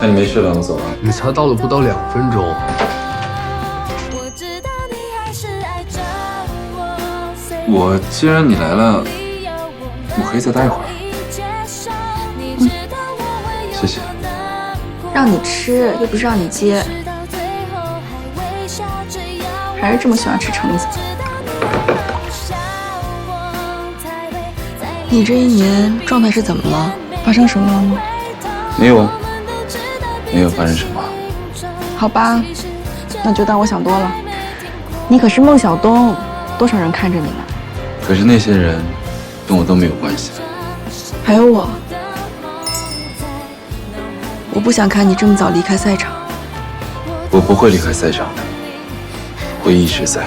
那你没事了，我走了。你才到了不到2分钟。我既然你来了，我可以再待一会儿。谢谢。让你吃又不是让你接，还是这么喜欢吃橙子。你这1年状态是怎么了？发生什么了吗？没有啊，没有发生什么。好吧，那就当我想多了。你可是孟小冬，多少人看着你呢？可是那些人跟我都没有关系。还有我，我不想看你这么早离开赛场。我不会离开赛场的，会一直在。